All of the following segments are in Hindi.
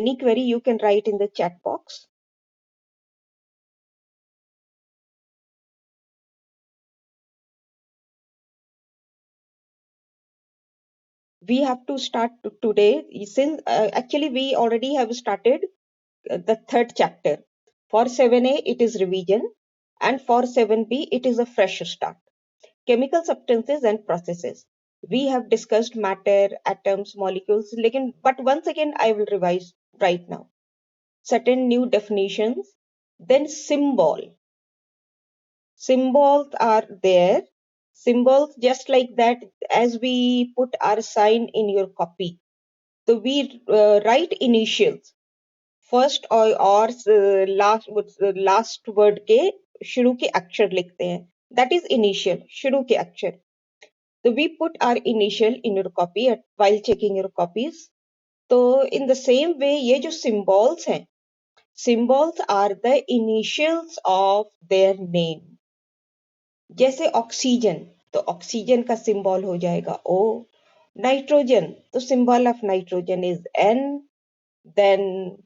Any query you can write in the chat box. We have to start today since actually we already have started the third chapter. For 7A it is revision and for 7B it is a fresh start. Chemical substances and processes. We have discussed matter, atoms, molecules, but once again I will revise right now. Certain new definitions, then symbol. Symbols are there. Symbols just like that as we put our sign in your copy. So we write initials. First और लास्ट वर्ड के शुरू के अक्षर लिखते हैं. दैट इज इनिशियल, शुरू के अक्षर. तो we put our initial in your copy while checking your copies. तो इन द सेम वे ये जो सिंबल्स हैं, symbols are the initials of their name. जैसे ऑक्सीजन, तो ऑक्सीजन का सिंबल हो जाएगा ओ. नाइट्रोजन, तो symbol of nitrogen is N. Then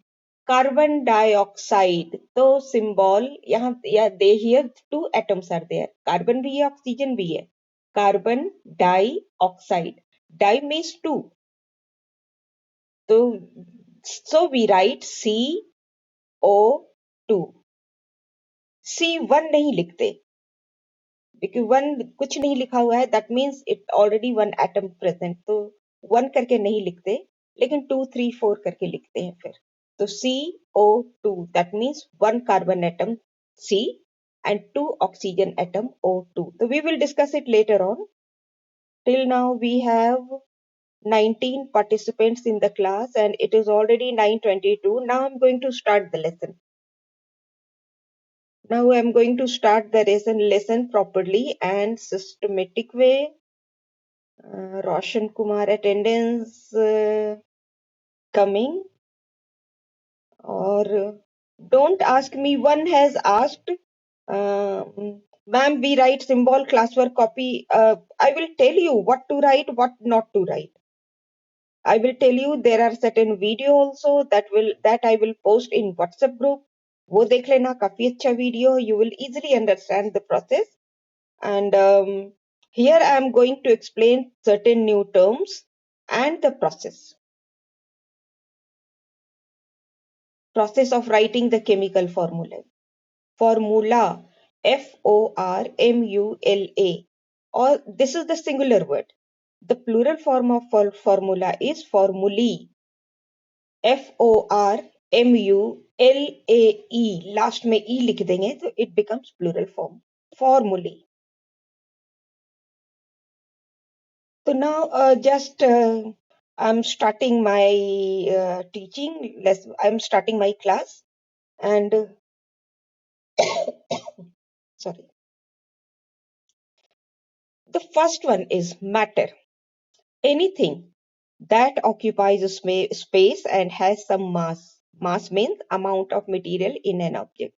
carbon dioxide, तो सिंबल यहाँ they here two atoms are there. Carbon भी है, ऑक्सीजन भी है. Carbon dioxide, di means to. तो so we write CO2. C1 नहीं लिखते because 1 कुछ नहीं लिखा हुआ है, that means it already 1 atom present. तो 1 करके नहीं लिखते, लेकिन 2, 3, 4 करके लिखते हैं फिर. तो CO2, that means 1 carbon atom C and 2 oxygen atom O2. So we will discuss it later on. Till now we have 19 participants in the class and it is already 9:22. Now I'm going to start the lesson. Now I'm going to start the lesson properly and systematic way. Roshan Kumar attendance coming. Or don't ask me, one has asked, ma'am, we write symbol classwork copy. I will tell you what to write, what not to write. I will tell you there are certain video also that I will post in WhatsApp group. वो देख लेना, काफी अच्छा video. You will easily understand the process. And here I am going to explain certain new terms and the process. Process of writing the chemical formula. Formula, Formula, or this is the singular word. The plural form of formula is formulae. FORMULAE. Last में E लिख देंगे तो it becomes plural form. Formulae. So now just I'm starting my teaching. I'm starting my class and sorry. The first one is matter. Anything that occupies a space and has some mass. Mass means amount of material in an object.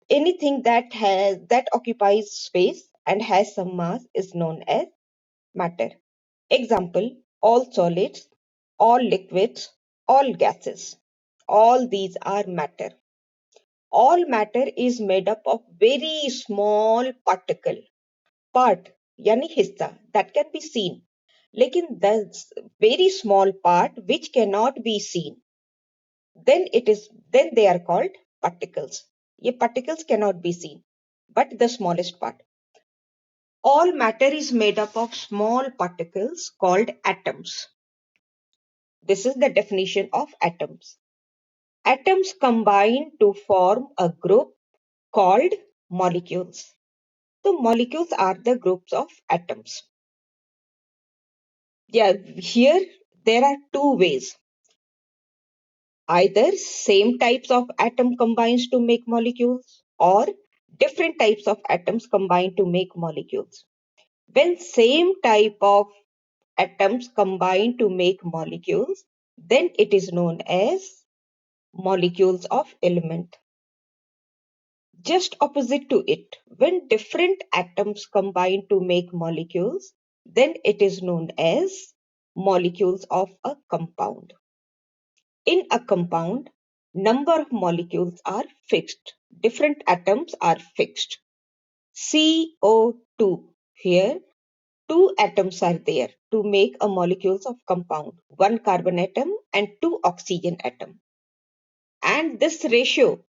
Anything that occupies space and has some mass is known as matter. Example, all solids, all liquids, all gases. All these are matter. All matter is made up of very small particle. Part yani hissa that can be seen. Lekin the very small part which cannot be seen. Then they are called particles. Ye particles cannot be seen, but the smallest part. All matter is made up of small particles called atoms. This is the definition of atoms. Atoms combine to form a group called molecules. So molecules are the groups of atoms. Yeah, here there are two ways. Either same types of atom combines to make molecules or different types of atoms combine to make molecules. When same type of atoms combine to make molecules, then it is known as molecules of element. Just opposite to it, when different atoms combine to make molecules, then it is known as molecules of a compound. In a compound, number of molecules are fixed. Different atoms are fixed. CO2. Here, two atoms are there to make a molecules of compound. One carbon atom and two oxygen atom. And this ratio,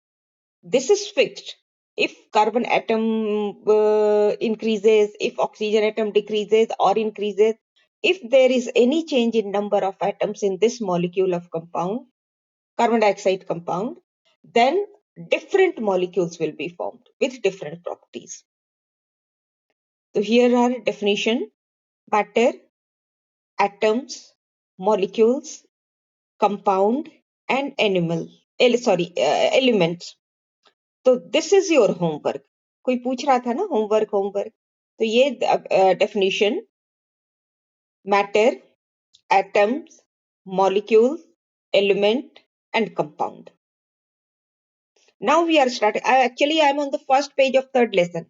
this is fixed. If carbon atom increases, if oxygen atom decreases or increases, if there is any change in number of atoms in this molecule of compound, carbon dioxide compound, then different molecules will be formed with different properties. So here are definition: matter, atoms, molecules, compound, and elements. तो दिस इज योर होमवर्क. कोई पूछ रहा था ना होमवर्क होमवर्क, तो ये definition: matter, atoms, molecule, element and compound. Now we are starting. Actually, I am on the first page of third lesson.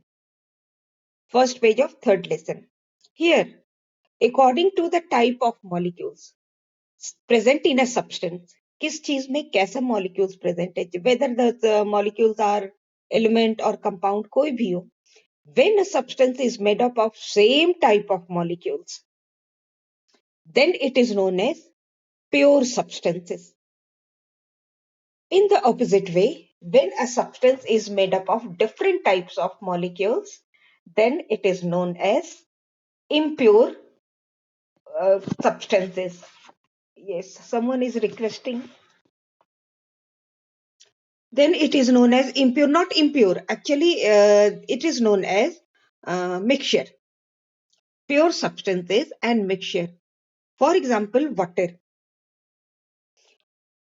First page of third lesson. Here, according to the type of molecules present in a substance, किस चीज में कैसा molecules present है, whether the molecules are element or compound, कोई भी हो, when a substance is made up of same type of molecules, then it is known as pure substances. In the opposite way, when a substance is made up of different types of molecules, then it is known as impure substances. Yes, someone is requesting. Then it is known as impure, not impure. Actually, it is known as mixture. Pure substances and mixture. For example, water.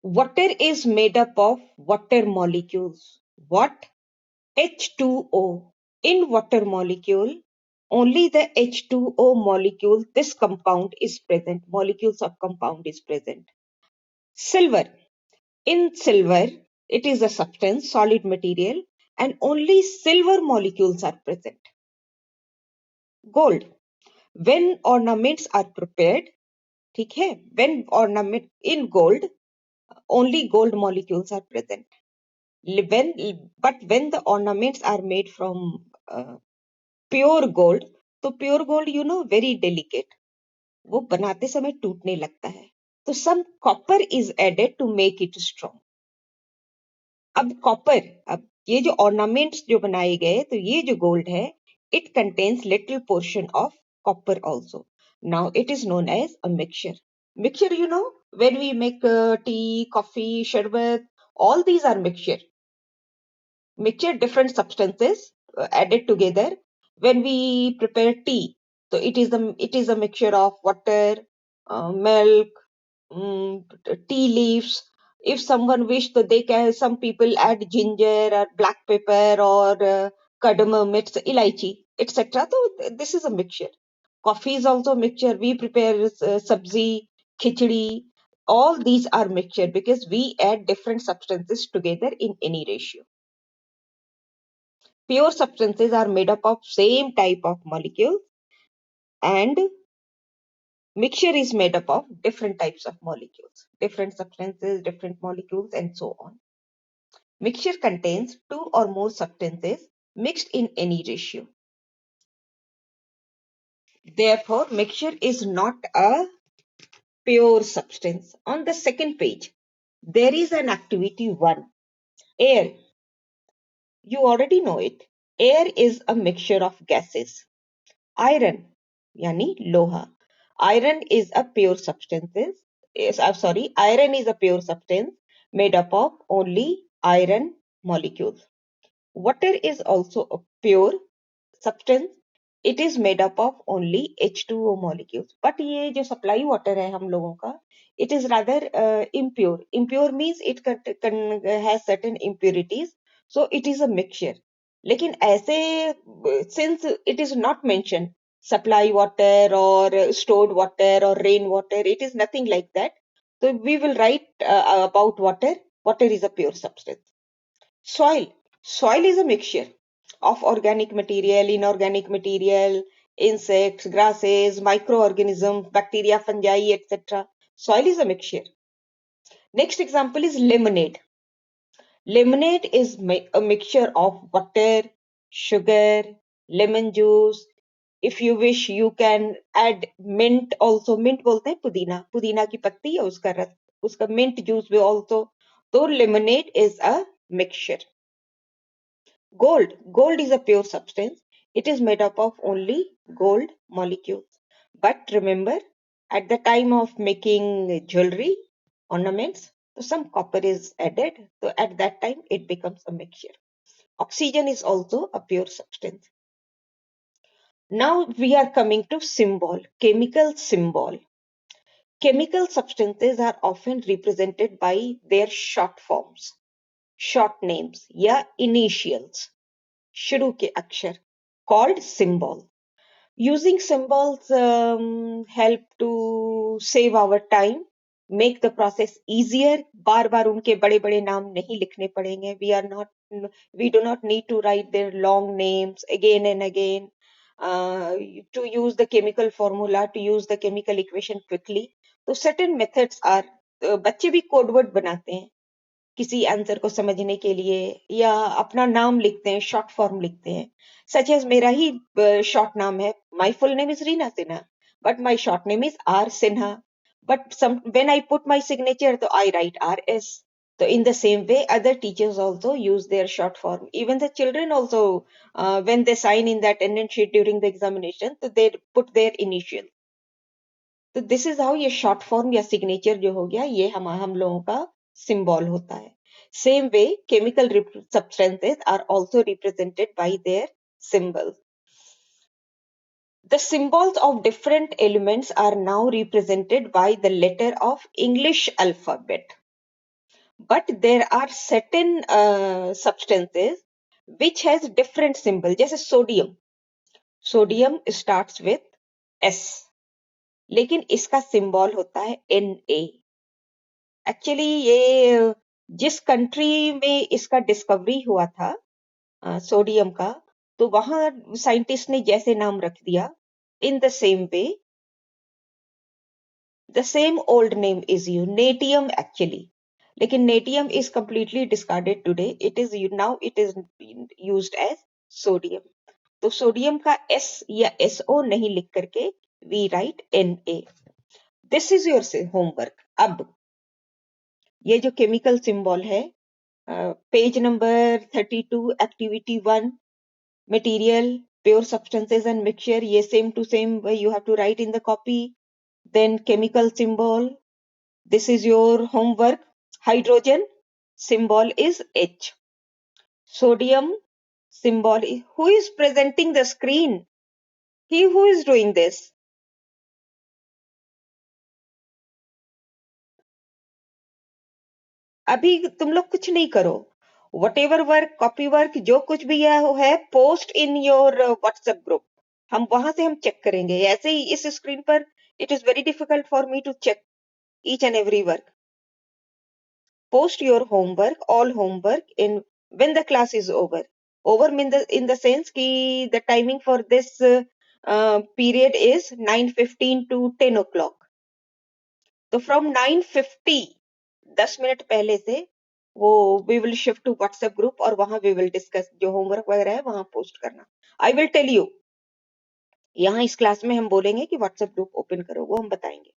Water is made up of water molecules. What? H2O. In water molecule, only the H2O molecule, this compound is present. Molecules of compound is present. Silver. In silver, it is a substance, solid material, and only silver molecules are present. Gold. When ornaments are prepared, ठीक है, when ornament in gold, only gold molecules are present. But when the ornaments are made from pure gold, तो pure gold, you know, very delicate. वो बनाते समय टूटने लगता है. तो some copper is added to make it strong. अब कॉपर, अब ये जो ऑर्नामेंट्स जो बनाए गए, तो ये जो गोल्ड है, it contains little portion of copper also. Now it is known as a mixture. Mixture, you know, when we make tea, coffee, sherbet, all these are mixture. Mixture, different substances added together. When we prepare tea, so it is a mixture of water, milk, tea leaves. If someone wish, so they can. Some people add ginger or black pepper or cardamom, it's elaichi, etc. So this is a mixture. Coffee is also a mixture. We prepare sabzi, khichdi. All these are mixture because we add different substances together in any ratio. Pure substances are made up of same type of molecules, and mixture is made up of different types of molecules, different substances, different molecules, and so on. Mixture contains two or more substances mixed in any ratio. Therefore, mixture is not a pure substance. On the second page, there is an activity 1. Air. You already know it. Air is a mixture of gases. Iron, yani loha. Iron is a pure substance. Iron is a pure substance made up of only iron molecules. Water is also a pure substance. It is made up of only H2O molecules. But ये जो supply water है हम लोगों का, it is rather impure. Impure means it has certain impurities. So it is a mixture. लेकिन ऐसे, since it is not mentioned, supply water or stored water or rain water, it is nothing like that. So we will write about water. Water is a pure substance. Soil. Soil is a mixture of organic material, inorganic material, insects, grasses, microorganisms, bacteria, fungi, etc. Soil is a mixture. Next example is lemonade. Lemonade is a mixture of water, sugar, lemon juice. If you wish, you can add mint also. Mint बोलते हैं पुदीना, पुदीना की पत्ती है उसका रस, उसका mint juice भी also. So lemonade is a mixture. Gold is a pure substance. It is made up of only gold molecules. But remember, at the time of making jewelry, ornaments, so some copper is added. So at that time, it becomes a mixture. Oxygen is also a pure substance. Now we are coming to symbol, chemical symbol. Chemical substances are often represented by their short forms, short names, या initials. शुरू के अक्षर called symbol. Using symbols help to save our time, make the process easier. बार बार उनके बड़े बड़े नाम नहीं लिखने पड़ेंगे. We do not need to write their long names again and again. To use the chemical formula, to use the chemical equation quickly. तो certain methods are, बच्चे भी कोड वर्ड बनाते हैं किसी आंसर को समझने के लिए, या अपना नाम लिखते हैं, शॉर्ट फॉर्म लिखते हैं. सच एज मेरा ही शॉर्ट नाम है, my full name is Reena Sinha, but my short name is R Sinha. But some when I put my signature तो I write R S. So in the same way, other teachers also use their short form. Even the children also, when they sign in the attendance sheet during the examination, so they put their initial. तो दिस इज हाउ ये शॉर्ट फॉर्म या सिग्नेचर जो हो गया, ये हम लोगों का सिंबल होता है. Same way chemical substances are also represented by their symbols. The symbols of different elements are now represented by the letter of English alphabet. But there are certain substances which has different symbol. जैसे sodium, sodium starts with S, लेकिन इसका सिंबल होता है Na. एक्चुअली ये जिस कंट्री में इसका डिस्कवरी हुआ था सोडियम का, तो वहां साइंटिस्ट ने जैसे नाम रख दिया, in the same way the same old name is यू नेटियम एक्चुअली. लेकिन natrium is completely discarded today. It is used as sodium. तो सोडियम का एस या एसओ नहीं लिख करके we write Na. This is your homework. अब ये जो केमिकल सिंबल है, page number 32, activity 1, material, pure substances and mixture, ये same to same you have to write in the copy. Then chemical symbol, this is your homework. Hydrogen symbol is H. Sodium symbol is, who is presenting the screen? He who is doing this. अभी तुम लोग कुछ नहीं करो. What ever work, copy work, जो कुछ भी है post in your WhatsApp group. हम वहां से हम चेक करेंगे. ऐसे ही इस स्क्रीन पर it is very difficult for me to check each and every work. Post your homework, all homework, in when the class is over. Over mean in the sense ki the timing for this period is 9:15 to 10 o'clock. तो फ्रॉम 9:50 10 मिनट पहले से वो we will shift to WhatsApp group, और वहां वी विल डिस्कस जो होमवर्क वगैरह है वहां पोस्ट करना. I will tell you. यहाँ इस क्लास में हम बोलेंगे कि व्हाट्सएप ग्रुप ओपन करो, वो हम बताएंगे.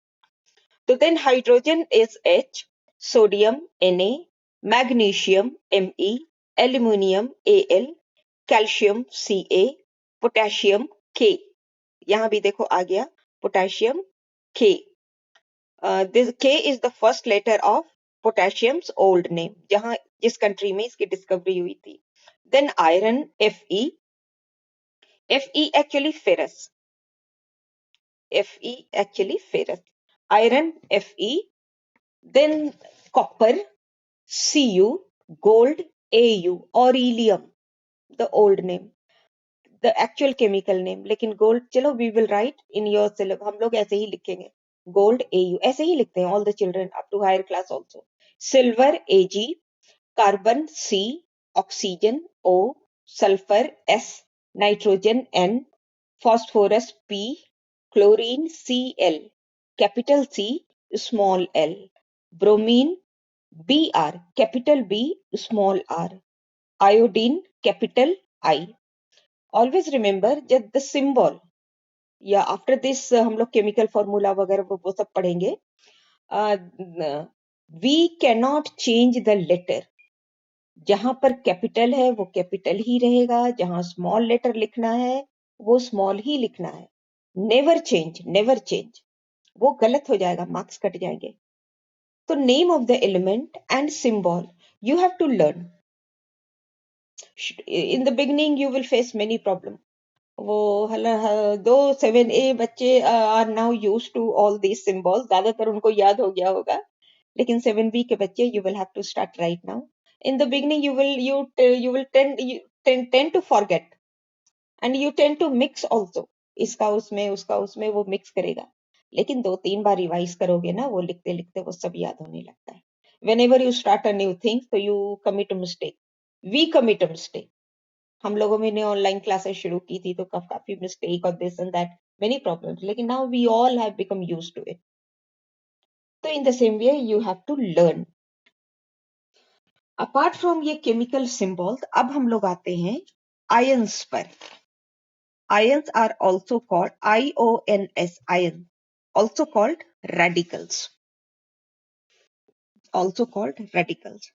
तो then hydrogen is H, sodium Na, magnesium Me, aluminium Al, calcium Ca, potassium K. यहाँ भी देखो आ गया potassium K. This K is the first letter of potassium's old name, जहां जिस कंट्री में इसकी डिस्कवरी हुई थी. Then iron Fe. Fe actually ferrous. Fe actually ferrous. Iron Fe. Then copper Cu. Gold Au. Aurelium, the old name, the actual chemical name. लेकिन gold चलो we will write in your syllabus. हम लोग ऐसे ही लिखेंगे. Gold Au ऐसे ही लिखते हैं all the children up to higher class also. Silver Ag, carbon C, oxygen O, sulfur S, nitrogen N, phosphorus P, chlorine Cl, capital C, small l, bromine Br, capital B, small r. Iodine, capital I. Always remember that the symbol, या आफ्टर दिस हम लोग केमिकल फॉर्मूला वगैरह वो सब पढ़ेंगे. We cannot change the letter. जहां पर कैपिटल है वो कैपिटल ही रहेगा, जहां स्मॉल लेटर लिखना है वो स्मॉल ही लिखना है. Never change, never change. वो गलत हो जाएगा, मार्क्स कट जाएंगे. तो name of the element and symbol you have to learn. In the beginning you will face many problem. वो दो 7A बच्चे are now use to all these symbols, ज्यादातर उनको याद हो गया होगा. लेकिन 7B के बच्चे you will have to start right now. In the beginning you will tend to forget and you tend to mix also. इसका उसमें उसका उसमें वो मिक्स करेगा. लेकिन 2-3 बार रिवाइज करोगे ना, वो लिखते लिखते वो सब याद होने लगता है. whenever you start a new thing so you commit a mistake. We commit a mistake. हम लोगों में ने ऑनलाइन क्लासेस शुरू की थी तो काफी मिस्टेक और this and that, many problems. लेकिन now we all have become used to it. तो in the same way you have to learn. Apart from ये केमिकल सिंबल्स, अब हम लोग आते हैं आयंस पर. Ions are also called IONS, ion, also called radicals. Also called radicals.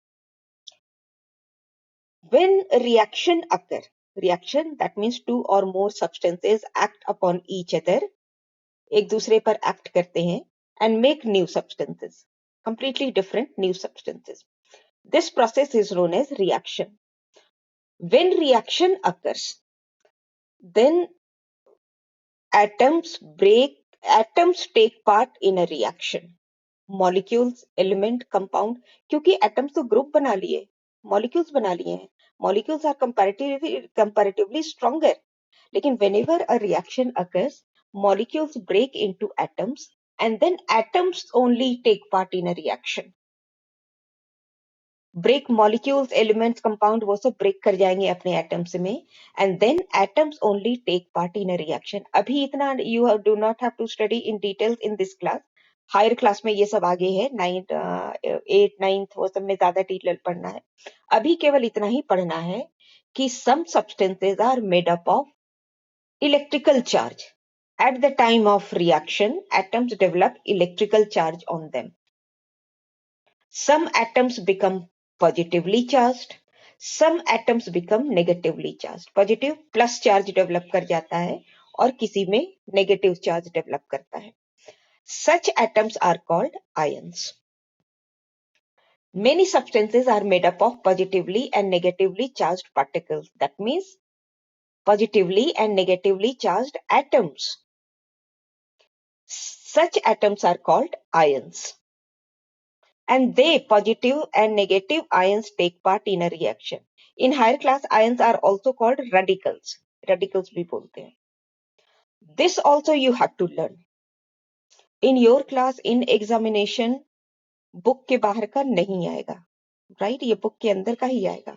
When reaction occur, reaction that means two or more substances act upon each other, एक दूसरे पर एक्ट करते हैं, and make new substances, completely different new substances. This process is known as reaction. When reaction occurs, then atoms take part in a reaction. Molecules, element, compound, क्योंकि atoms तो ग्रुप बना लिए, molecules बना लिए हैं. Molecules are comparatively stronger. लेकिन whenever a reaction occurs, molecules break into atoms and then atoms only take part in a reaction. Break molecules, elements, compound वो सब break कर जाएंगे अपने atoms में, and then atoms only take part in a reaction. अभी इतना you do not have to study in details in this class. Higher class में ये सब आगे है, 8th 9th वो सब में ज्यादा डिटेल पढ़ना है. अभी केवल इतना ही पढ़ना है कि some substances are made up of electrical charge. At the time of reaction, atoms develop electrical charge on them. Some atoms become positively charged, some atoms become negatively charged. Positive plus charge develop कर जाता है और किसी में negative charge develop करता है. Such atoms are called ions. Many substances are made up of positively and negatively charged particles. That means positively and negatively charged atoms. Such atoms are called ions. And they, positive and negative ions, take part in a reaction. In higher class, ions are also called radicals. Radicals भी बोलते हैं. This also you have to learn. In your class, in examination, book के बाहर का नहीं आएगा, right? ये book के अंदर का ही आएगा.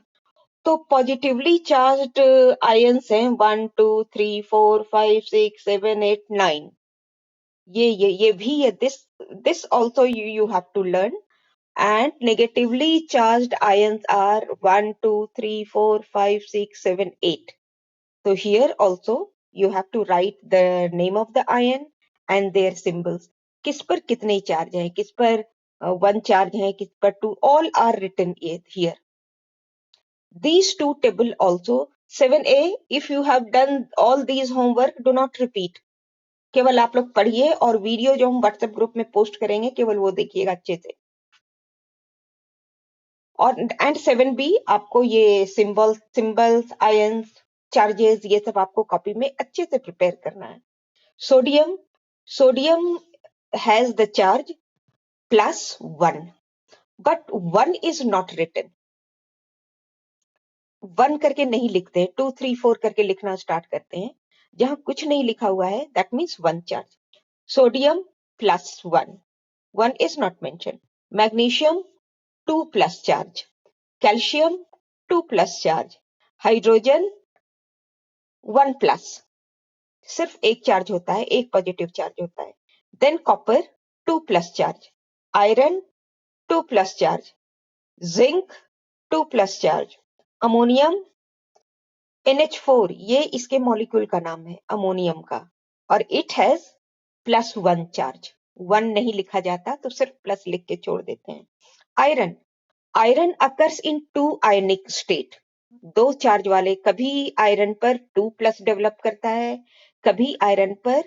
तो positively charged ions हैं 1, 2, 3, 4, 5, 6, 7, 8, 9. ये भी है. This also you have to learn. And negatively charged ions are 1, 2, 3, 4, 5, 6, 7, 8. So here also you have to write the name of the ion and their symbols. किस पर कितने चार्ज हैं, किस पर 1 चार्ज है, किस पर 2, all are written here. These two table also. 7A, if you have done all these homework, do not repeat. केवल आप लोग पढ़िए और वीडियो जो हम व्हाट्सएप ग्रुप में पोस्ट करेंगे केवल वो देखिएगा अच्छे से. और एंड 7B आपको ये सिंबल्स, आयंस, चार्जेस ये सब आपको कॉपी में अच्छे से प्रिपेयर करना है. Sodium has the charge +1, but 1 is not written. 1 करके नहीं लिखते हैं, 2, 3, 4 करके लिखना स्टार्ट करते हैं. जहां कुछ नहीं लिखा हुआ है that means 1 charge. Sodium +1, 1 is not mentioned. Magnesium 2+ charge. Calcium 2+ charge. Hydrogen 1+. सिर्फ एक चार्ज होता है, एक पॉजिटिव चार्ज होता है. Then copper 2+ charge. Iron 2+ charge. Zinc 2+ charge, ammonium NH4, ये इसके मॉलिक्यूल का नाम है अमोनियम का, और इट हैज +1 चार्ज। 1 नहीं लिखा जाता तो सिर्फ प्लस लिख के छोड़ देते हैं। Iron, iron occurs in 2 ionic state, 2 charge वाले, कभी आयरन पर 2+ डेवलप करता है, कभी आयरन पर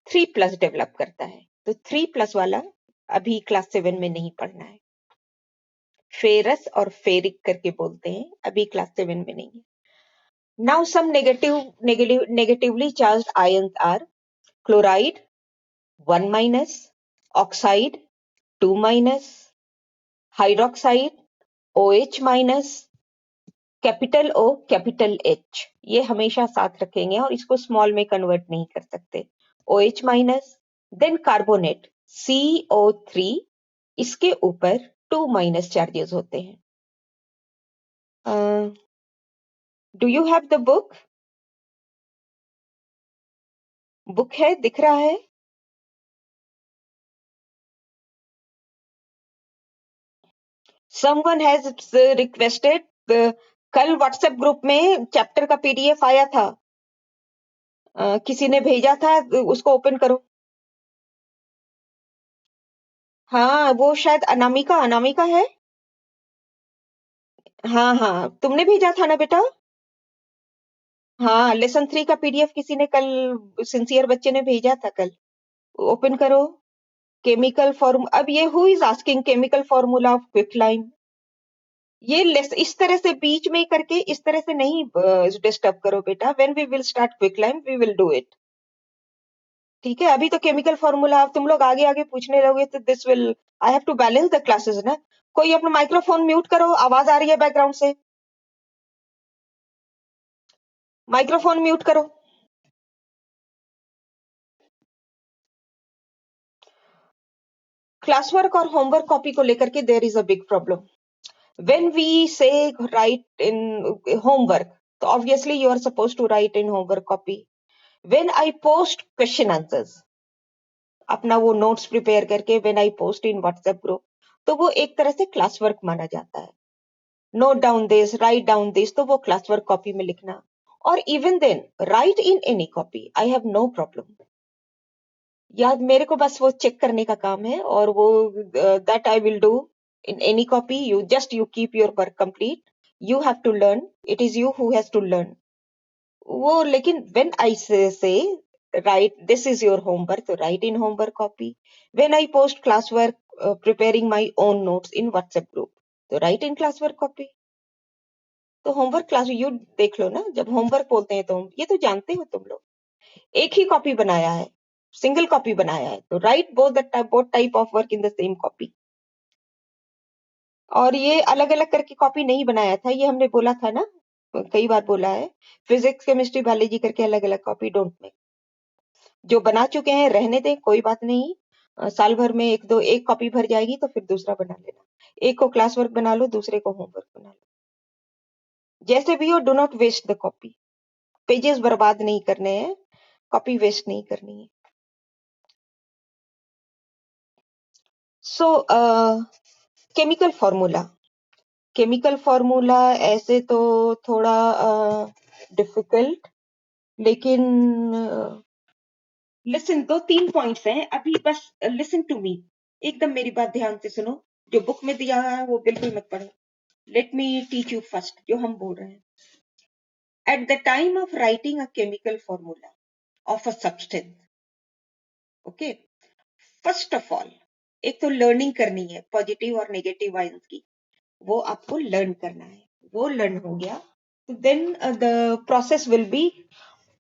3+ डेवलप करता है। तो 3+ वाला अभी क्लास 7 में नहीं पढ़ना है। फेरस और फेरिक करके बोलते हैं, अभी क्लास 7 में नहीं है। Now some negatively charged ions are chloride 1-, oxide 2-, hydroxide OH-, capital O capital H, ये हमेशा साथ रखेंगे और इसको स्मॉल में कन्वर्ट नहीं कर सकते। OH-, देन कार्बोनेट CO3, इसके ऊपर 2- चार्जेस होते हैं। Do you have the book? Book है, दिख रहा है? Someone has requested, कल व्हाट्सएप ग्रुप में चैप्टर का PDF आया था, किसी ने भेजा था, उसको ओपन करो। हाँ, वो शायद अनामिका, अनामिका है। हाँ हाँ, तुमने भेजा था ना बेटा? हाँ, लेसन 3 का PDF किसी ने कल, सिंसियर बच्चे ने भेजा था कल, ओपन करो। केमिकल फॉर्म, अब ये who is asking chemical formula of quicklime, ये इस तरह से बीच में करके इस तरह से नहीं डिस्टर्ब करो बेटा। When we will start quicklime we will do it, ठीक है? अभी तो केमिकल फॉर्मूला, तुम लोग आगे आगे पूछने लोगे तो this will, I have to balance the classes ना। कोई अपना माइक्रोफोन म्यूट करो, आवाज आ रही है बैकग्राउंड से, माइक्रोफोन म्यूट करो। क्लास वर्क और होमवर्क कॉपी को लेकर के there is a big problem. When we say write in homework, तो obviously you are suppose to write in homework copy. When I post question answers, अपना वो नोट्स प्रिपेयर करके when I post in WhatsApp group, तो वो एक तरह से क्लास वर्क माना जाता है। Note down this, write down this, तो वो क्लास वर्क कॉपी में लिखना। और even then write in any copy, I have no problem. याद, मेरे को बस वो चेक करने का काम है, और वो that I will do in any copy. You just you keep your work complete, you have to learn, it is you who has to learn वो। लेकिन when I say write this is your homework, तो write in homework copy. When I post class work preparing my own notes in WhatsApp group, तो write in class work copy. तो होमवर्क क्लास यू देख लो ना, जब होमवर्क बोलते हैं तो ये तो जानते हो तुम लोग, एक ही कॉपी बनाया है, सिंगल कॉपी बनाया है, तो right both type of work in the same copy. और ये अलग अलग करके कॉपी नहीं बनाया था, ये हमने बोला था ना, कई बार बोला है, फिजिक्स केमिस्ट्री बायोलॉजी करके अलग अलग कॉपी डोंट मेक। जो बना चुके हैं रहने दें, कोई बात नहीं। साल भर में एक कॉपी भर जाएगी तो फिर दूसरा बना लेना, एक को क्लास वर्क बना लो, दूसरे को होमवर्क बना लो, जैसे भी हो। Do not waste the copy, pages बर्बाद नहीं करने हैं, कॉपी वेस्ट नहीं करनी है। So chemical formula, chemical formula ऐसे तो थोड़ा डिफिकल्ट, लेकिन लिसन, 2-3 पॉइंट्स हैं अभी, बस लिसन टू मी, एकदम मेरी बात ध्यान से सुनो। जो बुक में दिया है वो बिल्कुल मत पढ़ो। Let me teach you first जो हम बोल रहे हैं। At the time of writing a chemical formula of a substance, okay, first of all एक तो लर्निंग करनी है पॉजिटिव और नेगेटिव आयंस की, वो आपको लर्न करना है। वो लर्न हो गया तो then the process will be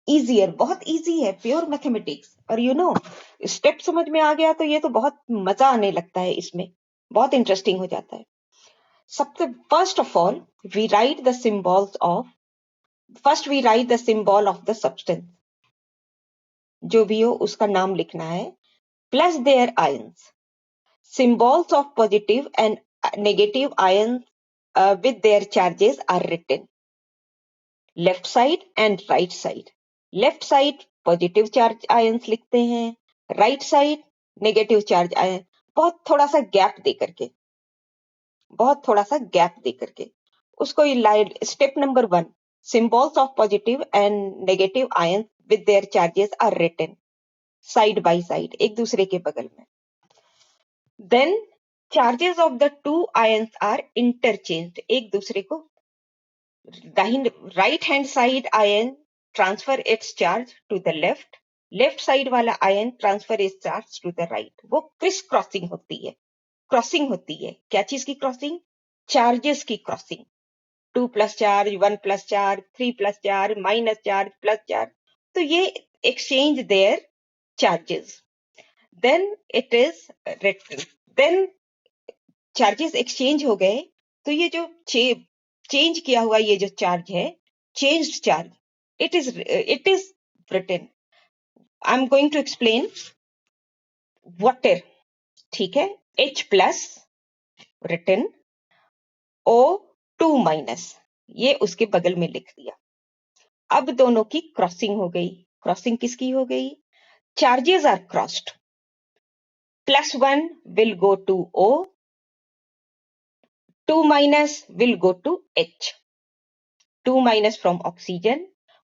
easier, बहुत इजी है, प्योर मैथमेटिक्स। और यू नो, स्टेप समझ में आ गया तो ये तो बहुत मजा आने लगता है, इसमें बहुत इंटरेस्टिंग हो जाता है। सबसे first of all we write the symbols of, first we write the symbol of the substance, जो भी हो उसका नाम लिखना है, plus their ions, symbols of positive and negative ions with their charges are written left side and right side. Left side positive charge ions लिखते हैं, right side negative charge ion, बहुत थोड़ा सा गैप दे करके। बहुत थोड़ा सा गैप दे करके उसको step number 1, symbols of positive and negative ions with their charges are written side by side, एक दूसरे के बगल में. Then charges of the two ions are interchanged, एक दूसरे को right hand side ion transfer its charge to the left side वाला ion transfer its charge to the right. वो क्रिस क्रॉसिंग होती है. क्रॉसिंग होती है. क्या चीज की क्रॉसिंग? चार्जेस की crossing. 2 plus charge, 1 plus charge, 3 plus charge, minus charge, plus charge. तो ये exchange their charges. Then it is written. Then charges exchange हो गए तो ये जो चेंज किया हुआ ये जो चार्ज है, changed charge, it is written. I'm going to explain water. ठीक है. H plus written, O2 minus ये उसके बगल में लिख दिया. अब दोनों की क्रॉसिंग हो गई. क्रॉसिंग किसकी हो गई? Charges are crossed. +1 will go to O, 2 minus will go to H. 2 minus from oxygen,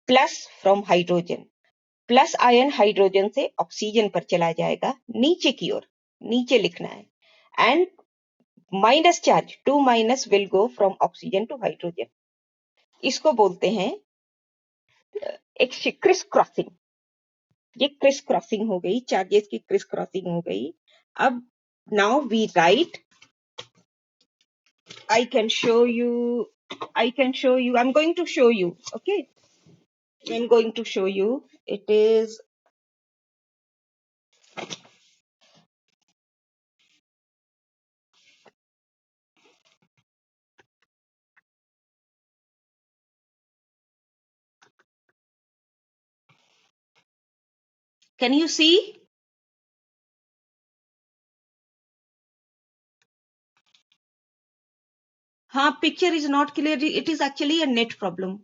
plus from hydrogen. Plus ion hydrogen से ऑक्सीजन पर चला जाएगा नीचे की ओर. नीचे लिखना है. And minus charge 2 minus will go from oxygen to hydrogen. इसको बोलते हैं एक क्रिस क्रॉसिंग. ये क्रिस क्रॉसिंग हो गई. चार्जेस की क्रिस क्रॉसिंग हो गई. अब now we write. I can show you. I'm going to show you. Okay. I'm going to show you. It is. Can you see? हाँ, picture is not clear. It is actually a net problem.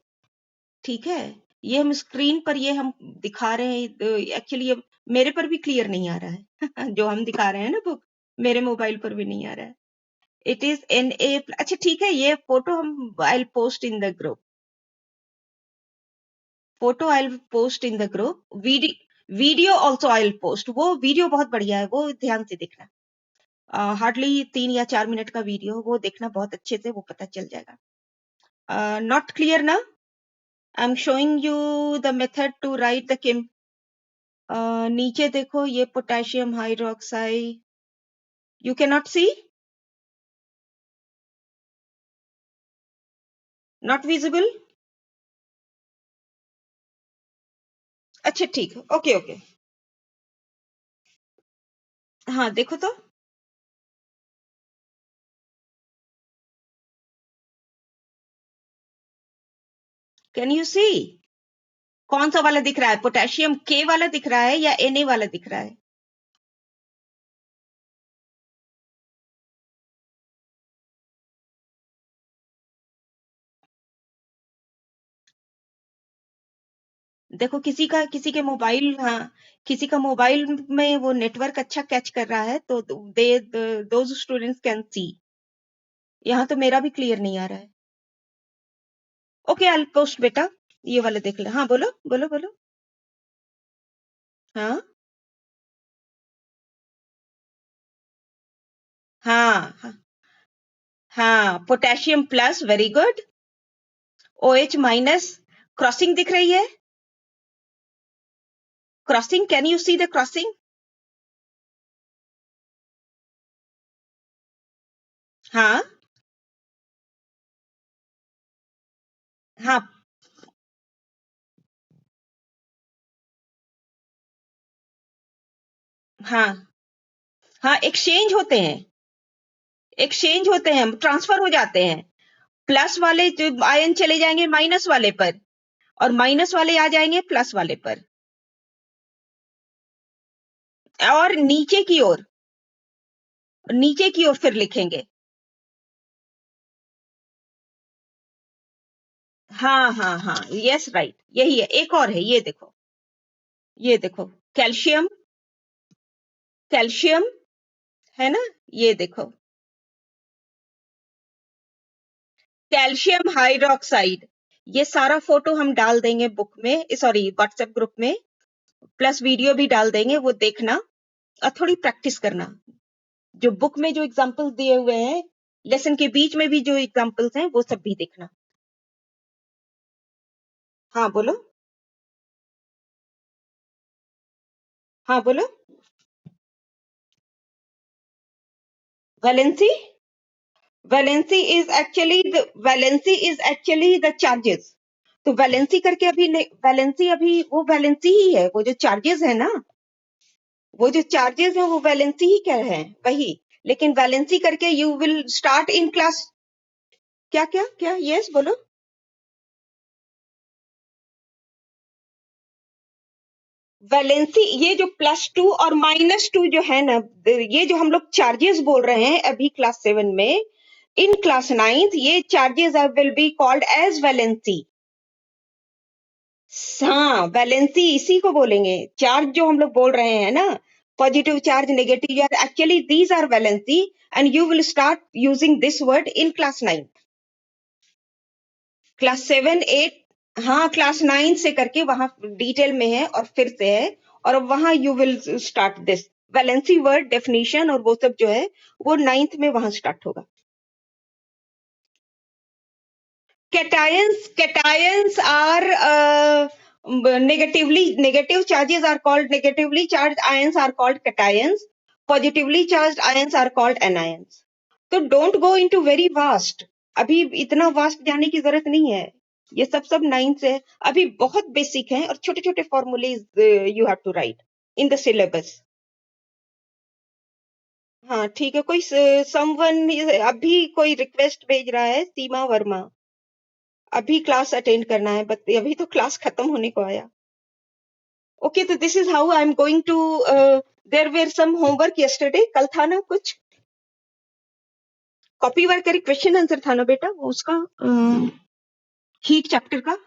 ठीक है. ये हम स्क्रीन पर ये हम दिखा रहे हैं. एक्चुअली मेरे पर भी क्लियर नहीं आ रहा है. जो हम दिखा रहे हैं ना बुक, मेरे मोबाइल पर भी नहीं आ रहा है. It is Na. अच्छा ठीक है. ये फोटो हम आई post in the group. Photo I post in the group. Video also I post. वो वीडियो बहुत बढ़िया है. वो ध्यान से देखना. हार्डली 3 या 4 मिनट का वीडियो. वो देखना बहुत अच्छे से. वो पता चल जाएगा. नॉट क्लियर ना? I'm showing you the method to write the chem. नीचे देखो ये potassium hydroxide. You cannot see? Not visible? अच्छा ठीक. Okay okay. हाँ देखो तो. Can you see? कौन सा वाला दिख रहा है? पोटेशियम के वाला दिख रहा है या Na वाला दिख रहा है? देखो किसी के मोबाइल. हाँ, किसी का मोबाइल में वो नेटवर्क अच्छा कैच कर रहा है तो दोज स्टूडेंट्स कैन सी. यहाँ तो मेरा भी क्लियर नहीं आ रहा है. ओके आई पोस्ट बेटा. ये वाला देख ले. हाँ बोलो बोलो बोलो. हाँ हाँ हाँ. हाँ potassium plus. Very good. OH minus. Crossing दिख रही है? Crossing. Can you see the crossing? हाँ हाँ हाँ हाँ. एक्सचेंज होते हैं. एक्सचेंज होते हैं. ट्रांसफर हो जाते हैं. प्लस वाले जो आयन चले जाएंगे माइनस वाले पर और माइनस वाले आ जाएंगे प्लस वाले पर. और नीचे की ओर फिर लिखेंगे. हाँ हाँ हाँ. Yes right. यही है. एक और है. ये देखो. ये देखो. कैल्शियम. कैल्शियम है ना? ये देखो. कैल्शियम हाइड्रोक्साइड, ये सारा फोटो हम डाल देंगे बुक में, सॉरी व्हाट्सएप ग्रुप में, प्लस वीडियो भी डाल देंगे, वो देखना और थोड़ी प्रैक्टिस करना। जो बुक में जो एग्जाम्पल्स दिए हुए हैं, लेसन के बीच में भी जो एग्जाम्पल्स हैं वो सब भी देखना। हाँ बोलो, हाँ बोलो। Valency, valency is actually the charges. तो वैलेंसी करके अभी वैलेंसी अभी वो वैलेंसी ही है, वो जो चार्जेस है ना, वो जो चार्जेस है वो वैलेंसी ही क्या है, वही। लेकिन वैलेंसी करके you will start in class. क्या क्या क्या, यस बोलो। वैलेंसी, ये जो +2 और -2 जो है ना, ये जो हम लोग चार्जेस बोल रहे हैं अभी क्लास 7 में, इन क्लास 9th ये charges will be called as valency. हाँ, वैलेंसी इसी को बोलेंगे। चार्ज जो हम लोग बोल रहे हैं ना, positive charge, negative charge, actually these are valency and you will start using this word in class 9। Class 7 8, हाँ क्लास 9 से करके वहां डिटेल में है और फिर से है, और वहां you will start this valency word definition, और वो सब जो है वो 9th में वहां स्टार्ट होगा। Cations are negative charges are called negatively charged ions are called cations. Positively charged ions are called anions. तो don't go into very vast. अभी इतना वास्ट जाने की जरूरत नहीं है, ये सब 9 से है। अभी बहुत बेसिक है और छोटे छोटे formulae you have to write in the syllabus. हाँ ठीक है, कोई समवन अभी कोई रिक्वेस्ट भेज रहा है, सीमा वर्मा, अभी क्लास अटेंड करना है, बट अभी तो क्लास खत्म होने को आया। ओके, तो this is how I am going to, there were some homework yesterday, कल था ना कुछ कॉपी वर्क करी, क्वेश्चन आंसर था ना बेटा, वो उसका हीट चैप्टर का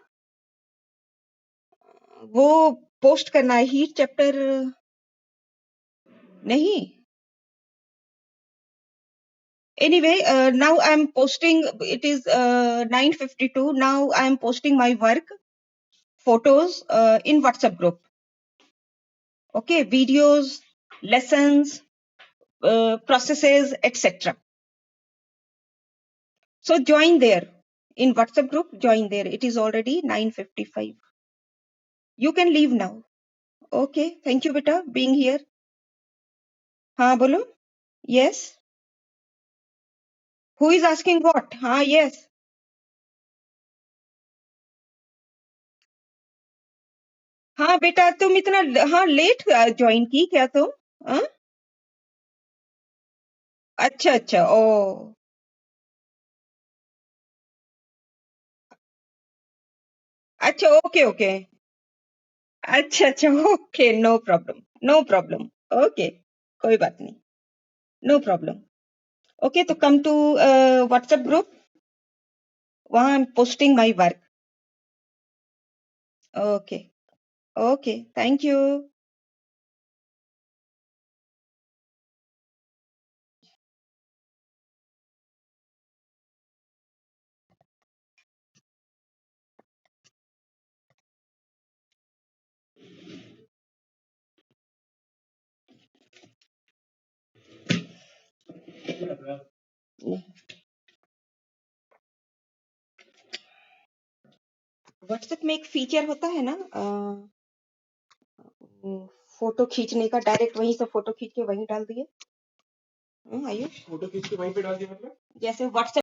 वो पोस्ट करना है। हीट चैप्टर नहीं, anyway, now I am posting, it is 9:52, now I am posting my work photos in WhatsApp group. Okay, videos, lessons, processes, etc. So join there in WhatsApp group, join there. It is already 9:55. You can leave now. Okay, thank you beta being here. हाँ बोलो, yes. Who is asking what? हाँ yes. हाँ बेटा तुम इतना हाँ लेट ज्वाइन की क्या तुम? हाँ? अच्छा अच्छा, ओ अच्छा, ओके ओके, अच्छा अच्छा, okay, no problem, no problem, okay, कोई बात नहीं, नो प्रॉब्लम। ओके, तो कम टू व्हाट्सएप ग्रुप, वहां I am posting my work. Okay okay, thank you. WhatsApp में एक फीचर होता है ना, फोटो खींचने का, डायरेक्ट वहीं से फोटो खींच के वहीं डाल दिए। आयुष, फोटो खींच के वहीं पे डाल दिया मतलब जैसे व्हाट्सएप